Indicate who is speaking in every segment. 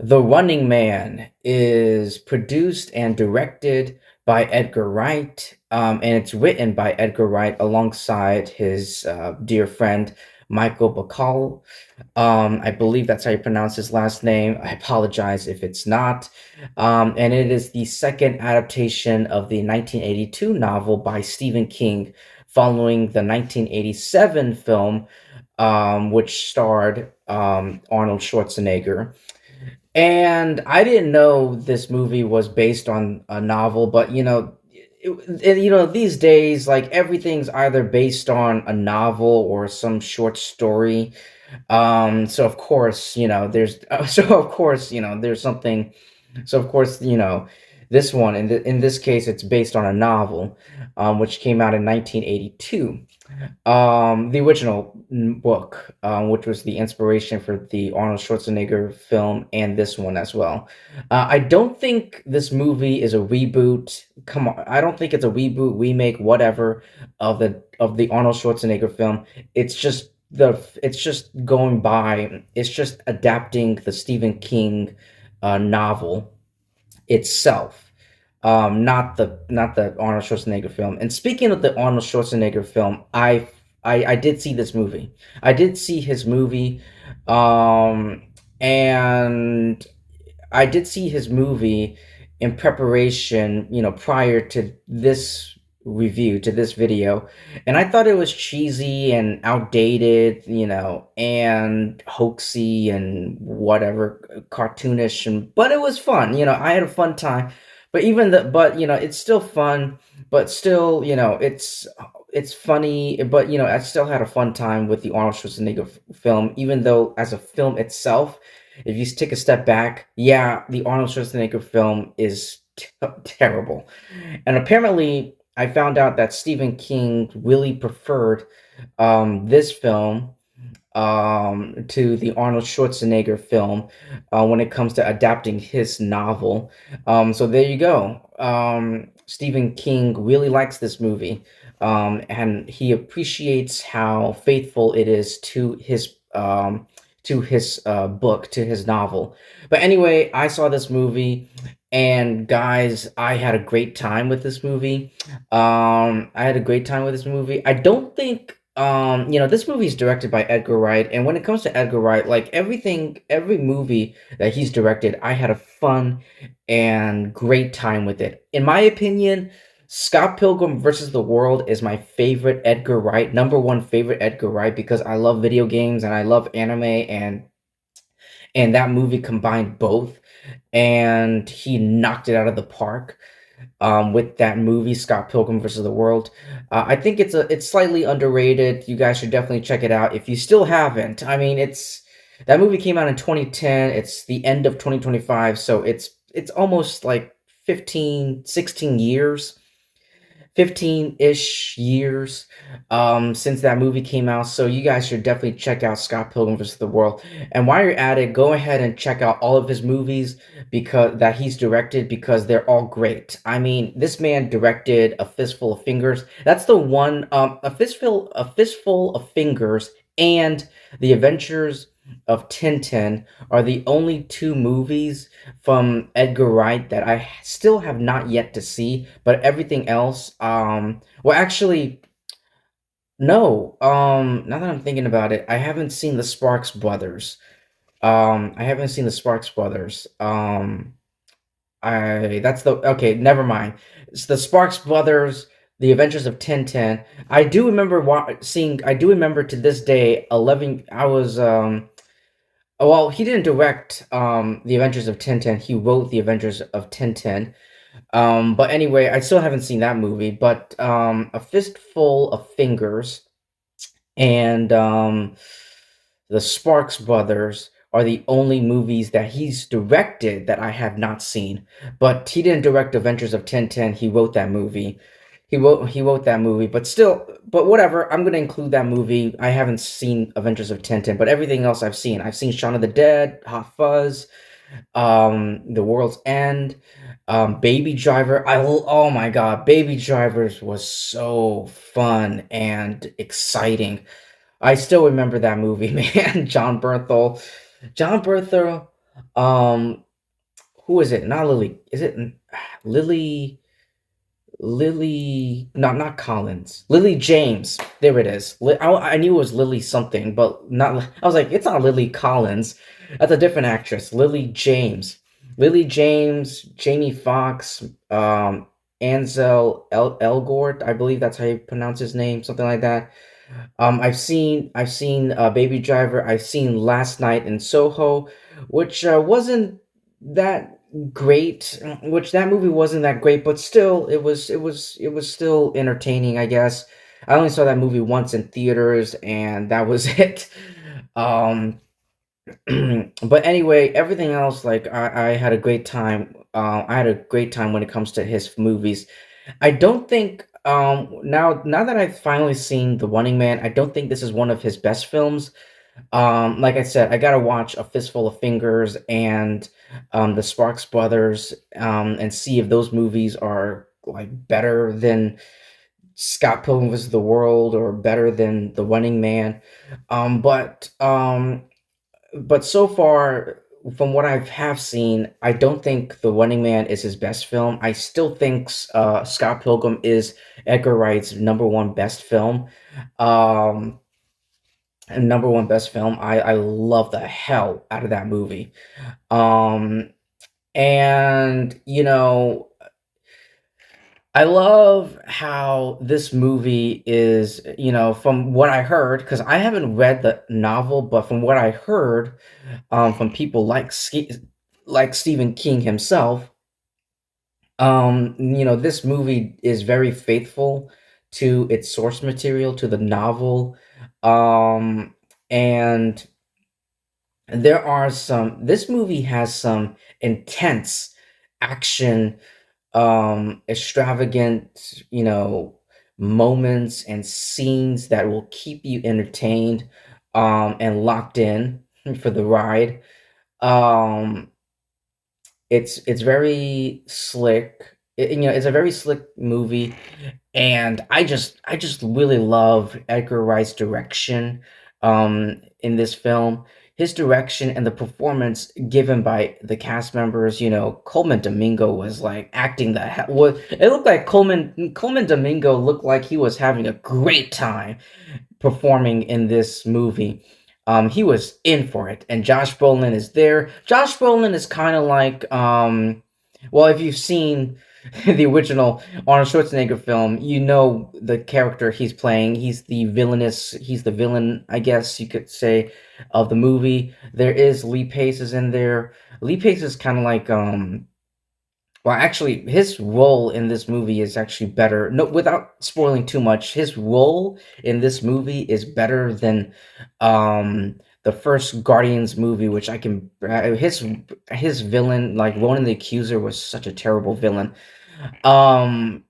Speaker 1: The Running Man is produced and directed by Edgar Wright, and it's written by Edgar Wright alongside his dear friend Michael Bacall. I believe that's how you pronounce his last name. I apologize if it's not. And it is the second adaptation of the 1982 novel by Stephen King, following the 1987 film, which starred Arnold Schwarzenegger. And I didn't know this movie was based on a novel, but these days, like everything's either based on a novel or some short story. So of course, there's so of course, there's something. So of course, this one in this case, it's based on a novel, which came out in 1982. The original book, which was the inspiration for the Arnold Schwarzenegger film and this one as well. I don't think this movie is a reboot. Come on, I don't think it's a reboot, remake, whatever of the Arnold Schwarzenegger film. It's just going by. It's just adapting the Stephen King novel itself, not the Arnold Schwarzenegger film. And speaking of the Arnold Schwarzenegger film, I did see this movie. I did see his movie, um, and I did see his movie in preparation, prior to this review, to this video, and I thought it was cheesy and outdated, and hoaxy and whatever, cartoonish, but it was fun. I had a fun time. But it's still fun, but still, it's funny, but I still had a fun time with the Arnold Schwarzenegger film, even though as a film itself, if you take a step back, yeah, the Arnold Schwarzenegger film is terrible. And apparently, I found out that Stephen King really preferred this film to the Arnold Schwarzenegger film when it comes to adapting his novel. So there you go. Stephen King really likes this movie, and he appreciates how faithful it is to his book, to his novel. But anyway, I saw this movie, and guys, I had a great time with this movie. I had a great time with this movie. I don't think this movie is directed by Edgar Wright, and when it comes to Edgar Wright, like every movie that he's directed, I had a fun and great time with it. In my opinion, Scott Pilgrim versus the World is my favorite Edgar Wright, number one favorite Edgar Wright, because I love video games and I love anime, and that movie combined both, and he knocked it out of the park with that movie, Scott Pilgrim versus the World. I think it's slightly underrated. You guys should definitely check it out if you still haven't. I mean, it's that movie came out in 2010. It's the end of 2025, so it's almost like 15, 16 years, 15-ish years since that movie came out. So you guys should definitely check out Scott Pilgrim vs. the World. And while you're at it, go ahead and check out all of his movies because that he's directed, because they're all great. I mean, this man directed A Fistful of Fingers. That's the one, a fistful of fingers, and The Adventures of Tintin are the only two movies from Edgar Wright that I still have not yet to see, but everything else, well, actually, no. Now that I'm thinking about it, I haven't seen the Sparks Brothers. I haven't seen the Sparks Brothers. I that's the okay. Never mind. It's the Sparks Brothers, The Adventures of Tintin. I do remember seeing. I do remember to this day. 11. I was Well, he didn't direct The Adventures of Tintin. He wrote The Adventures of Tintin. But anyway, I still haven't seen that movie. But A Fistful of Fingers and the Sparks Brothers are the only movies that he's directed that I have not seen. But he didn't direct Adventures of Tintin. He wrote that movie. He wrote that movie, but still, but whatever. I'm gonna include that movie. I haven't seen Adventures of Tintin, but everything else I've seen. I've seen Shaun of the Dead, Hot Fuzz, The World's End, Baby Driver. Oh my god, Baby Drivers was so fun and exciting. I still remember that movie, man. John Bernthal. John Bernthal. Um, who is it? Not Lily. Is it Lily? Lily, not Collins. Lily James. There it is. I knew it was Lily something, but not. I was like, it's not Lily Collins. That's a different actress. Lily James. Lily James, Jamie Foxx, Elgort. I believe that's how you pronounce his name, something like that. I've seen Baby Driver. I've seen Last Night in Soho, which wasn't that great. Which that movie wasn't that great, but still, it was still entertaining. I guess I only saw that movie once in theaters, and that was it. Um, but anyway, everything else, like I had a great time. I had a great time when it comes to his movies. I don't think now that I've finally seen The Running Man, I don't think this is one of his best films. Like I said, I gotta watch A Fistful of Fingers and the Sparks Brothers and see if those movies are like better than Scott Pilgrim vs. the World or better than The Running Man. Um, but um, but so far, from what I have seen, I don't think The Running Man is his best film. I still think Scott Pilgrim is Edgar Wright's number one best film. Um, and number one best film. I love the hell out of that movie. Um, and I love how this movie is, from what I heard, because I haven't read the novel, but from what I heard, from people like Stephen King himself, this movie is very faithful to its source material, to the novel, um, and this movie has some intense action, extravagant, moments and scenes that will keep you entertained, and locked in for the ride. Um, it's very slick. It's a very slick movie, and I just really love Edgar Wright's direction in this film. His direction and the performance given by the cast members, Coleman Domingo was like acting the hell. It looked like Coleman Domingo looked like he was having a great time performing in this movie. He was in for it, and Josh Brolin is there. Josh Brolin is kind of like, well, if you've seen the original Arnold Schwarzenegger film, you know the character he's playing. He's the villain, I guess you could say, of the movie. There is Lee Pace is in there. Lee Pace is kind of like, well, actually, his role in this movie is actually better. No, without spoiling too much, his role in this movie is better than the first Guardians movie, which I can his villain, like Ronan the Accuser, was such a terrible villain. Um,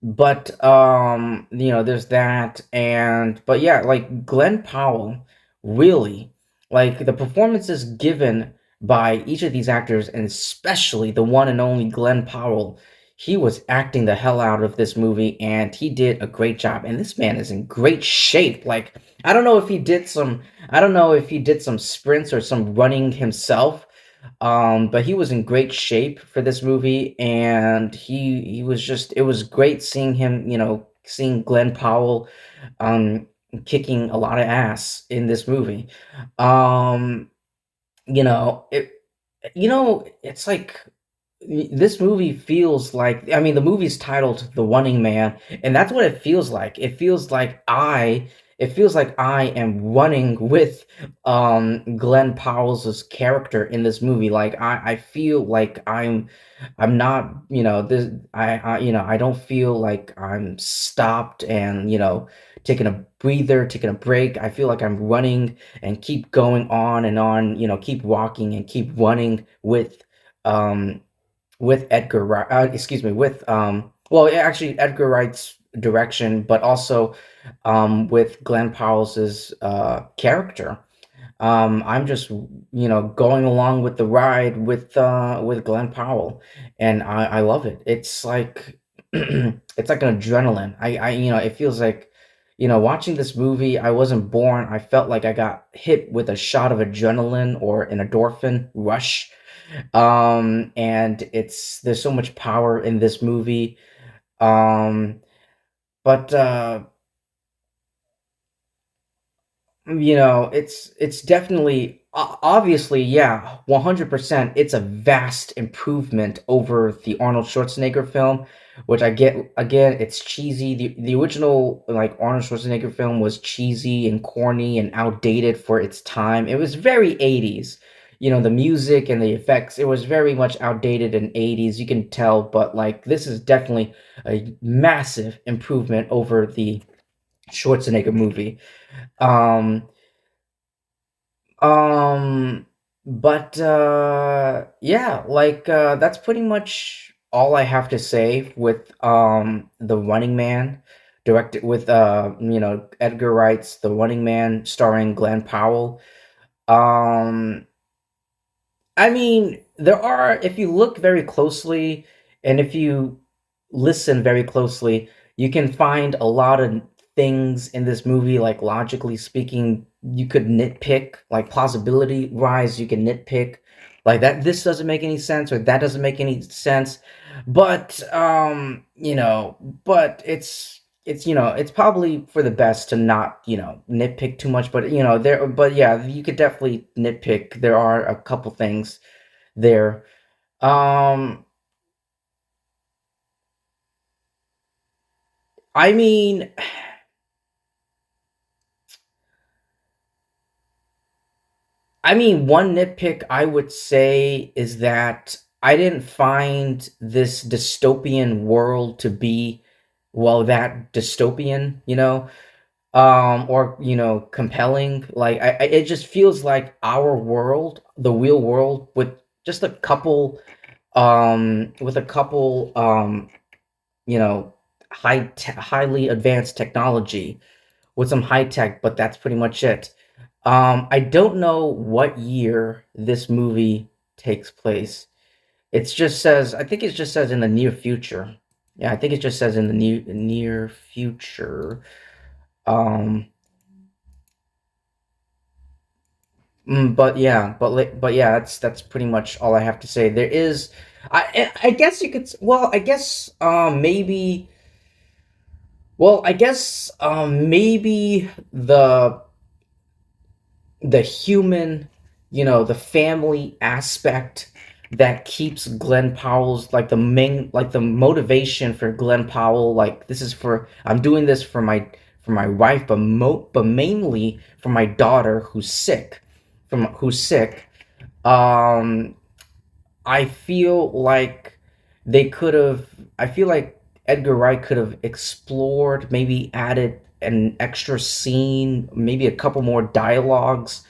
Speaker 1: but there's that, and but yeah, like Glenn Powell, really, like the performances given by each of these actors, and especially the one and only Glenn Powell, he was acting the hell out of this movie, and he did a great job. And this man is in great shape. Like, I don't know if he did some sprints or some running himself, but he was in great shape for this movie, and he was just it was great seeing him, seeing Glenn Powell um kicking a lot of ass in this movie. Um, it it's like this movie feels like, I mean, the movie's titled The Running Man, and that's what it feels like. It feels like I am running with Glenn Powell's character in this movie. Like I feel like I'm not, this I don't feel like I'm stopped and, taking a breather, taking a break. I feel like I'm running and keep going on and on, keep walking and keep running um with Edgar Wright, excuse me, well, yeah, actually Edgar Wright's direction, but also with Glenn Powell's character. I'm just, going along with the ride with Glenn Powell, and I love it. It's like it's like an adrenaline. It feels like watching this movie, I wasn't born. I felt like I got hit with a shot of adrenaline or an endorphin rush. And there's so much power in this movie. Um, but it's definitely obviously, yeah, 100%. It's a vast improvement over the Arnold Schwarzenegger film, which I get. Again, it's cheesy. The original, like, Arnold Schwarzenegger film was cheesy and corny and outdated for its time. It was very 80s. The music and the effects, it was very much outdated in 80s, you can tell, but like this is definitely a massive improvement over the Schwarzenegger movie. Um um, but yeah, like that's pretty much all I have to say with The Running Man, directed with Edgar Wright's The Running Man starring Glenn Powell. Um I mean, there are, if you look very closely and if you listen very closely, you can find a lot of things in this movie, like logically speaking, you could nitpick, like plausibility wise, you can nitpick, like that this doesn't make any sense or that doesn't make any sense. But it's probably for the best to not, nitpick too much, but yeah, you could definitely nitpick. There are a couple things there. Um, I mean, one nitpick I would say is that I didn't find this dystopian world to be, well, that dystopian, or compelling. Like it just feels like our world, the real world, with just a couple, you know, highly advanced technology with some high tech, but that's pretty much it. I don't know what year this movie takes place. I think it just says in the near future. Yeah, I think it just says in the near future. Um, but yeah, that's pretty much all I have to say. There is, I guess you could, well, I guess maybe, well, I guess maybe the human, the family aspect that keeps Glenn Powell's, like, the main, like, the motivation for Glenn Powell, like, I'm doing this for my wife, but mainly for my daughter who's sick. Um I feel like I feel like Edgar Wright could have explored, maybe added an extra scene, maybe a couple more dialogues,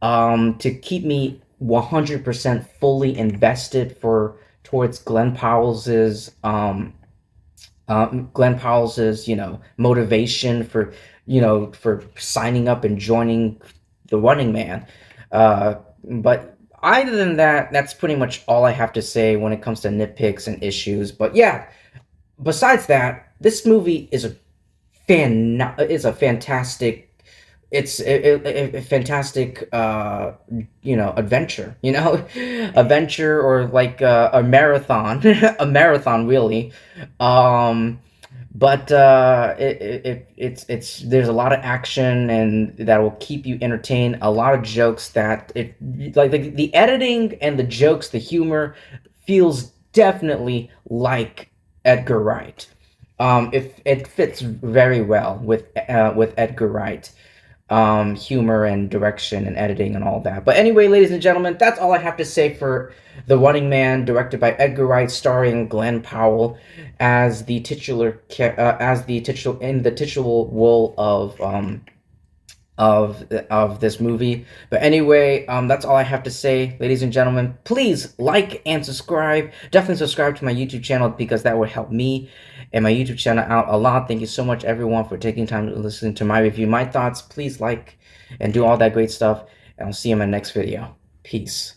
Speaker 1: to keep me 100% fully invested for towards Glenn Powell's, motivation for signing up and joining the Running Man. But other than that, that's pretty much all I have to say when it comes to nitpicks and issues. But yeah, besides that, this movie is a fantastic, it's a fantastic adventure, adventure, or like a marathon, a marathon, really. um but it's there's a lot of action and that will keep you entertained, a lot of jokes that it like the editing and the jokes, the humor feels definitely like Edgar Wright. It fits very well with Edgar Wright, humor and direction and editing and all that. But anyway, ladies and gentlemen, that's all I have to say for The Running Man, directed by Edgar Wright, starring Glenn Powell as the titular role of this movie. But anyway, that's all I have to say, ladies and gentlemen. Please like and subscribe. Definitely subscribe to my YouTube channel because that would help me and my YouTube channel out a lot. Thank you so much, everyone, for taking time to listen to my review, my thoughts. Please like and do all that great stuff, and I'll see you in my next video. Peace.